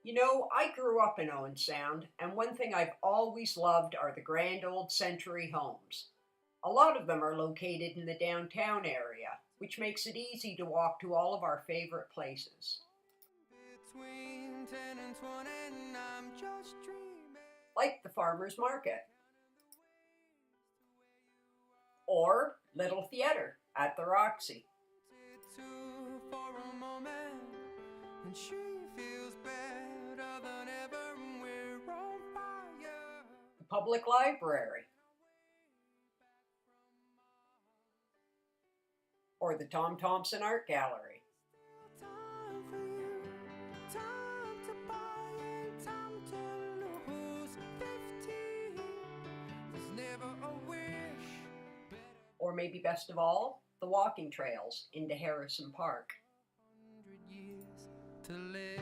You know, I grew up in Owen Sound, and one thing I've always loved are the grand old century homes. A lot of them are located in the downtown area, which makes it easy to walk to all of our favorite places. Between 10 and 20, and I'm just dreaming. Like the farmer's market, or Little Theater at the Roxy, Two for a moment, and she feels better than ever, and we're on fire. the public library, or the Tom Thompson Art Gallery. Time for you, time to buy and time to lose. 15, there's never a wish better. Or maybe best of all, the walking trails into Harrison Park. 100 years to live.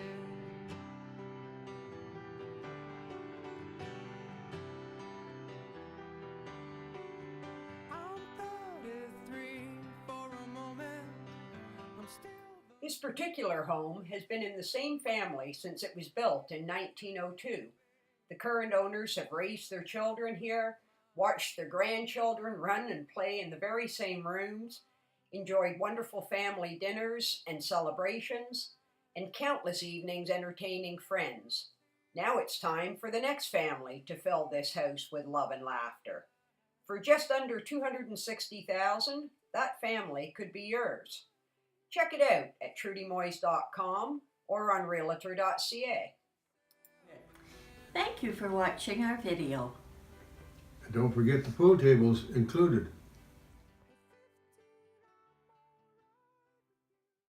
I'm 33 for a moment. I'm still This particular home has been in the same family since it was built in 1902. The current owners have raised their children here, watched their grandchildren run and play in the very same rooms, enjoyed wonderful family dinners and celebrations, and countless evenings entertaining friends. Now it's time for the next family to fill this house with love and laughter. For just under $260,000, that family could be yours. Check it out at trudymoyes.com or on realtor.ca. Thank you for watching our video. And don't forget the pool tables included.